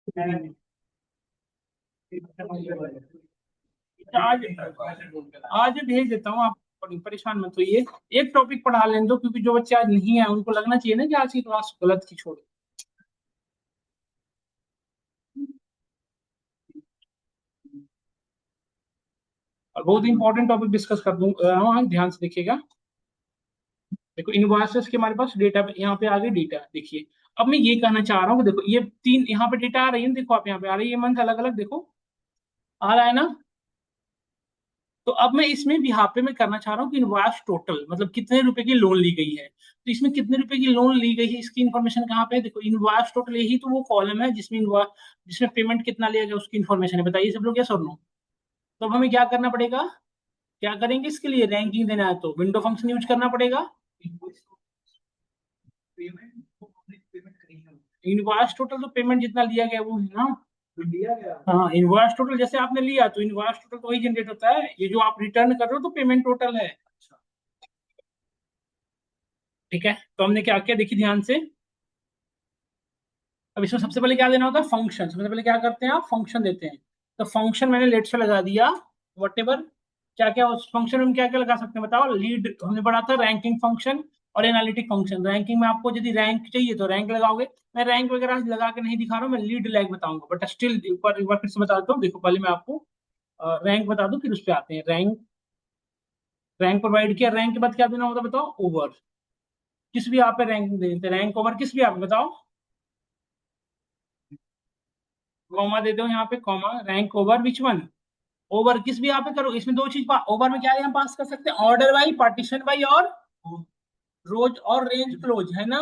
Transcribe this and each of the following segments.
आज आज भेज देता हूँ आप, परेशान मत होइए। एक टॉपिक पढ़ा लेने दो, क्योंकि जो बच्चे आज नहीं है उनको लगना चाहिए ना कि आज की क्लास गलत की छोड़। और बहुत इंपॉर्टेंट टॉपिक डिस्कस कर दूँ हाँ, ध्यान से देखिएगा। देखो इनवॉइसेस के हमारे पास डेटा यहाँ पे आ गई, डेटा देखिए। अब मैं ये कहना चाह रहा हूँ कि देखो ये तीन यहाँ पे डेटा आ रही है, देखो आप यहाँ पे आ रही है मंथ अलग अलग, देखो आ रहा है ना। तो अब मैं इसमें यहाँ पे मैं करना चाह रहा हूँ कि इनवॉइस टोटल मतलब कितने रुपए की लोन ली गई है। तो इसमें कितने रुपए की लोन ली गई है इसकी इन्फॉर्मेशन कहाँ पे है, देखो इनवॉइस टोटल, यही तो वो कॉलम है जिसमें इनवॉइस, जिसमें पेमेंट कितना लिया गया उसकी इन्फॉर्मेशन है। बताइए सब लोग, यस और नो। तो अब हमें क्या करना पड़ेगा, क्या करेंगे इसके लिए, रैंकिंग देना है तो विंडो फंक्शन यूज करना पड़ेगा। इनवॉइस टोटल तो पेमेंट जितना लिया गया वो है ना, लिया गया। हाँ इनवॉइस टोटल जैसे आपने लिया तो इनवॉइस टोटल तो वही जनरेट होता है, ये जो आप रिटर्न कर रहे हो तो पेमेंट टोटल है। ठीक है, तो हमने क्या किया देखिए ध्यान से। अब इसमें सबसे पहले क्या देना होता है, फंक्शन। सबसे पहले क्या करते हैं आप, फंक्शन देते हैं। तो फंक्शन मैंने लेट से लगा दिया, वट एवर। क्या क्या उस फंक्शन में क्या क्या लगा सकते हैं बताओ, लीड हमने पढ़ा था, रैंकिंग फंक्शन और एनालिटिक फंक्शन। रैंकिंग में आपको यदि रैंक चाहिए तो रैंक लगाओगे, मैं रैंक वगैरह लगा के नहीं दिखा रहा हूँ, मैं लीड लैग बताऊंगा, बट स्टिल एक बार फिर से बता देता हूँ। देखो पहले मैं आपको रैंक बता दूं, फिर उस पर आते हैं। रैंक, रैंक प्रोवाइड किया, रैंक के बाद क्या देना होता है बताओ, ओवर। किस भी आप पे रैंक दे देते, रैंक ओवर किस भी आप बताओ, कॉमा दे दो यहाँ पे, comma rank over which one, over किस भी यहाँ पे करो। इसमें दो चीज ओवर में क्या है, हम पास कर सकते हैं, ऑर्डर बाई, पार्टीशन बाई और रोज और रेंज क्लोज, है ना।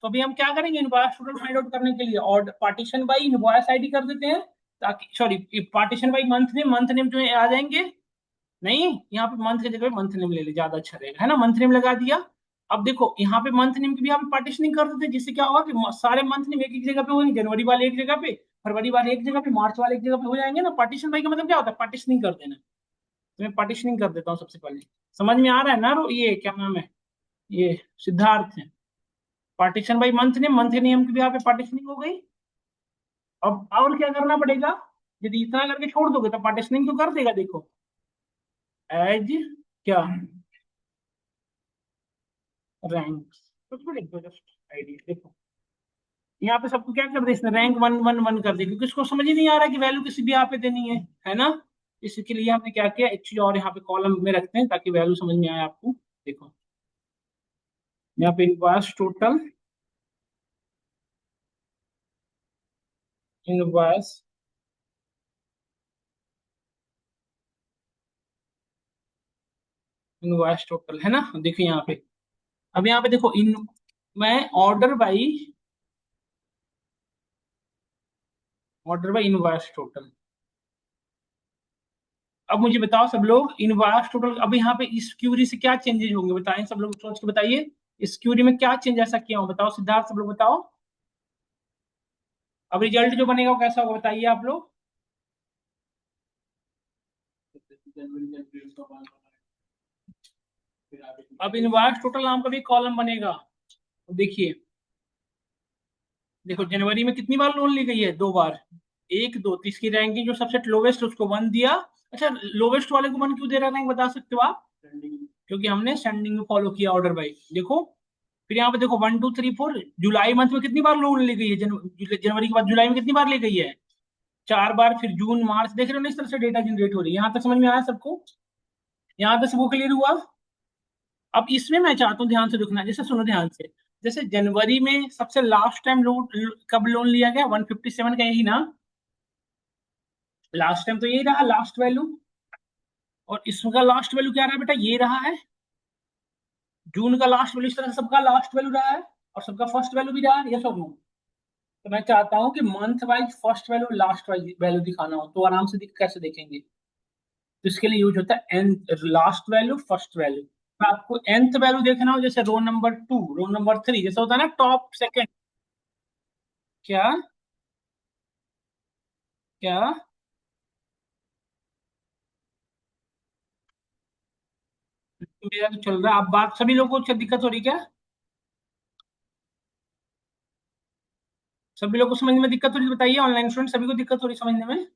तो अभी हम क्या करेंगे, इनवॉइस टोटल फाइंड आउट करने के लिए order partition by invoice ID कर देते हैं, ताकि sorry partition by month name जो है आ जाएंगे। नहीं, यहाँ पे मंथ की जगह मंथ नेम ले ले, ज्यादा अच्छा रहेगा, है ना। मंथ नेम लगा दिया। अब देखो यहाँ पे मंथ नेम की भी हम पार्टीशनिंग कर देते हैं, जिससे क्या होगा कि सारे मंथ नेम एक एक जगह पे होंगे, जनवरी वाले एक जगह पे, फरवरी वाले एक जगह पे, मार्च वाले एक जगह पे हो जाएंगे ना। पार्टीशन बाई का मतलब क्या होता है, पार्टीशनिंग कर देना। तो मैं पार्टीशनिंग कर देता हूँ सबसे पहले। समझ में आ रहा है ना, ये क्या नाम है, ये सिद्धार्थ है। पार्टीशन बाई मंथ नेम की भी यहाँ पे पार्टीशनिंग हो गई। अब और क्या करना पड़ेगा, यदि इतना करके छोड़ दोगे तो पार्टीशनिंग तो कर देगा, देखो एज क्या, रैंक, कुछ भी लिख दो, जस्ट आईडी। देखो यहाँ पे सबको क्या कर दे इसने, रैंक वन वन वन कर दे, क्योंकि इसको समझ ही नहीं आ रहा कि वैल्यू किसी भी यहाँ पे देनी है ना। इसके लिए हमने क्या किया, एक चीज और यहाँ पे कॉलम में रखते हैं ताकि वैल्यू समझ में आए आपको। देखो यहाँ पे invoice total, invoice, invoice total है ना। देखिए यहाँ पे, अब यहाँ पे देखो इन, मैं order by, order by invoice total. अब मुझे बताओ सब लोग, इनवॉइस टोटल अब यहाँ पे इस क्यूरी से क्या चेंजेस होंगे, बताएं सब लोग, सोच के बताइए। इस क्यूरी में क्या चेंज ऐसा किया हो, बताओ सिद्धार्थ, सब लोग बताओ। अब रिजल्ट जो बनेगा वो कैसा होगा बताइए आप लोग। अब इनवॉइस टोटल नाम का भी कॉलम बनेगा। तो देखिए, देखो जनवरी में कितनी बार लोन ली गई है, दो बार, एक दो, तो इसकी रैंकिंग जो सबसे लोवेस्ट उसको वन दिया। अच्छा, लोवेस्ट वाले को वन क्यों दे रहा है, रैंक बता सकते हो आप, क्योंकि हमने सेंडिंग में फॉलो किया ऑर्डर बाई। देखो फिर यहाँ पे देखो 1 2 3 4, जुलाई मंथ में कितनी बार लोन ली गई है, जनवरी के बाद जुलाई में कितनी बार ली गई है, चार बार। फिर जून मार्च, देख रहे हो ना इस तरह से डेटा जनरेट हो रही है। यहाँ तक समझ में आया सबको, यहाँ तक सबको क्लियर हुआ। अब इसमें मैं चाहता हूँ ध्यान से देखना, जैसे सुनो ध्यान से। जैसे जनवरी में सबसे लास्ट टाइम लोन कब लोन लिया गया, 157 का, यही ना लास्ट टाइम, तो यही रहा लास्ट वैल्यू। और इसका लास्ट वैल्यू क्या रहा बेटा, ये रहा है। जून का लास्ट वैल्यू इस तरह से सबका लास्ट वैल्यू रहा है, और सबका फर्स्ट वैल्यू भी रहा है, ये सब। तो मैं चाहता हूँ कि month wise first value last wise value दिखाना हो, तो आराम से कैसे देखेंगे। तो इसके लिए यूज होता है N, last value first value. आपको nth वैल्यू देखना हो, जैसे रो नंबर 2, रो नंबर 3, जैसे होता है ना टॉप सेकंड। क्या, क्या, मेरा तो चल रहा है, आप बात सभी लोगों को दिक्कत हो रही क्या, सभी लोग को समझने में दिक्कत हो रही है बताइए, ऑनलाइन स्टूडेंट सभी को दिक्कत हो रही है समझने में?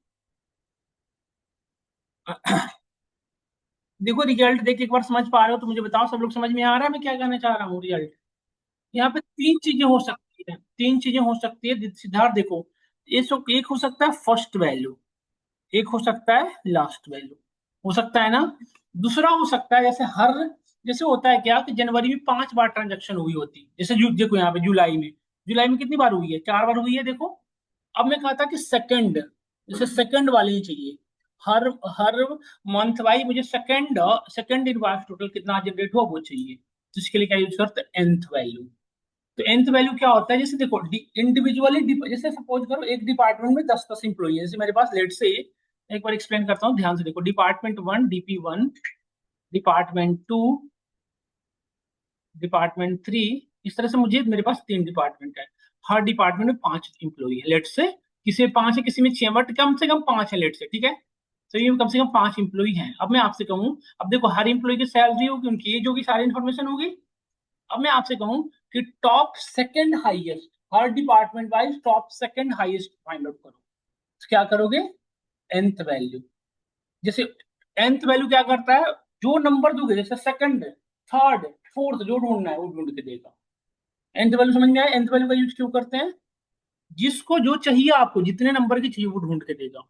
देखो रिजल्ट देख के एक बार समझ पा रहे हो तो मुझे बताओ, सब लोग समझ में आ रहा है मैं क्या कहना चाह रहा हूँ? रिजल्ट यहाँ पे तीन चीजें हो सकती है, तीन चीजें हो सकती है सिद्धार्थ देखो। एक हो सकता है फर्स्ट वैल्यू, एक हो सकता है लास्ट वैल्यू, हो सकता है ना। दूसरा हो सकता है जैसे जैसे होता है क्या कि जनवरी में 5 बार ट्रांजेक्शन हुई होती, जैसे देखो यहाँ पे जुलाई में कितनी बार हुई है? 4 बार हुई है देखो। अब मैं कहा था कि सेकंड, जैसे सेकंड वाले ही चाहिए, हर हर मंथ वाई मुझे सेकंड इन वाइज टोटल कितना जनरेट हुआ वो चाहिए, तो इसके लिए क्या यूज करते हैं? nth value. तो nth वैल्यू क्या होता है? जैसे देखो इंडिविजुअली, जैसे सपोज करो एक डिपार्टमेंट में 10-10 इंप्लॉई है, जैसे मेरे पास लेट से, एक बार एक्सप्लेन करता हूँ ध्यान से देखो, डिपार्टमेंट 1 DP1, डिपार्टमेंट 2, डिपार्टमेंट 3, इस तरह से मुझे मेरे पास 3 डिपार्टमेंट है। हर डिपार्टमेंट में 5 इंप्लॉई है लेट से, किसी में 5 है किसी में 6, बट कम से कम 5 है लेट से, ठीक है। तो ये कम से कम 5 इंप्लॉई हैं। अब मैं आपसे कहूँ, अब देखो हर इंप्लॉई की सैलरी होगी, उनकी एज होगी, सारी इन्फॉर्मेशन होगी। अब मैं आपसे कहूँ कि टॉप सेकंड हाईएस्ट, हर department wise top second highest find out करो, तो क्या करोगे? nth value. जैसे nth वैल्यू क्या करता है? जो नंबर दोगे, जैसे सेकंड, थर्ड, फोर्थ, जो ढूंढना है वो ढूंढ के देगा। nth वैल्यू समझ में आया? nth वैल्यू का यूज क्यों करते हैं? जिसको जो चाहिए, आपको जितने नंबर की चाहिए वो ढूंढ के देगा।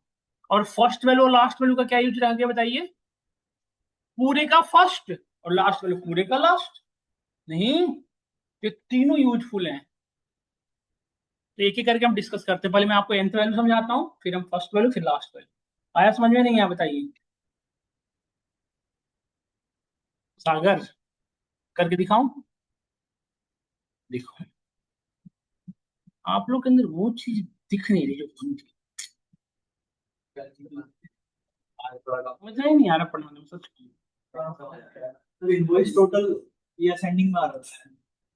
और फर्स्ट वैल्यू और लास्ट वैल्यू का क्या यूज रह गया बताइए? पूरे का फर्स्ट और लास्ट वैल्यू पूरे का लास्ट। नहीं, ये तीनों यूजफुल हैं। तो एक एक करके हम डिस्कस करते हैं। पहले मैं आपको nth वैल्यू समझाता हूँ, फिर हम फर्स्ट वैल्यू, फिर लास्ट वैल्यू। आया समझ में? नहीं आया बताइए? सागर, करके दिखाऊं? देखो, आप लोग के अंदर वो चीज दिख नहीं रही जो होनी चाहिए। मजा ही नहीं आ रहा पढ़ाने में, सच में। तो इनवॉइस टोटल या सेंडिंग में आ रहा है,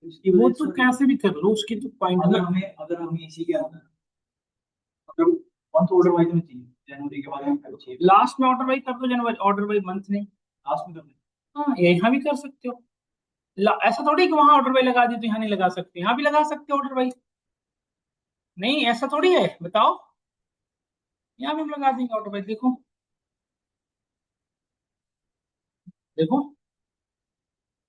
उसकी वो वजह तो से कैसे भी कर लो, उसकी तो पॉइंट अगर ना। हमें इसी के अंदर अगर मंथ ऑर्डर वाइज में चाहिए, जनवरी के बाद में चाहिए, लास्ट में ऑर्डर वाइज कर दो, जनवरी ऑर्डर वाइज मंथ नहीं। लास्ट में करना हाँ यहाँ भी कर सकते हो। ऐसा थोड़ी कि वहां ऑर्डर वाइज लगा दी तो यहाँ नहीं लगा सकते, यहाँ भी लगा सकते हो ऑर्डर वाइज। नहीं ऐसा थोड़ी है, बताओ। यहाँ भी हम लगा देंगे ऑर्डर वाइज, देखो देखो,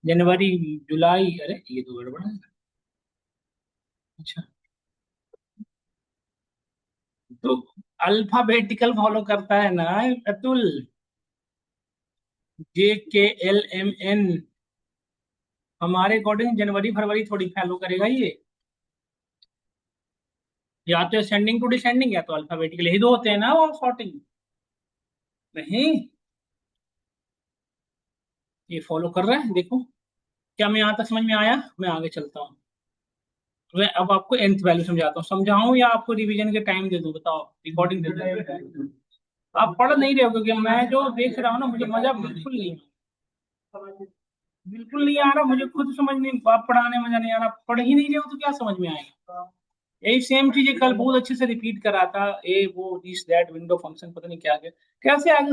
जनवरी, जुलाई, अरे ये तो गड़बड़ है। अच्छा, तो अल्फाबेटिकल फॉलो करता है ना अतुल, JKLMN। हमारे अकॉर्डिंग जनवरी फरवरी थोड़ी फॉलो करेगा ये। या तो असेंडिंग टू डिसेंडिंग, या तो अल्फाबेटिकल, यही दो होते हैं ना, और सॉर्टिंग नहीं। ये फॉलो कर रहा है देखो। क्या मैं यहाँ तक समझ में आया? मैं आगे चलता हूँ। मैं अब आपको nth वैल्यू समझाता हूँ, समझाऊं या आपको रिवीजन के टाइम दे दूं? बताओ, रिकॉर्डिंग दे दूं? आप पढ़ नहीं रहे हो, क्योंकि मैं जो देख रहा हूँ ना, मुझे मजा बिल्कुल नहीं, बिल्कुल नहीं आ रहा मुझे, खुद समझ नहीं, आप पढ़ाने मजा नहीं आ रहा, पढ़ ही नहीं रहे हो तो क्या समझ में आएगा? यही सेम चीज कल बहुत अच्छे से रिपीट करा था, ए वो दिस दैट विंडो फंक्शन, पता नहीं क्या क्या कैसे आगे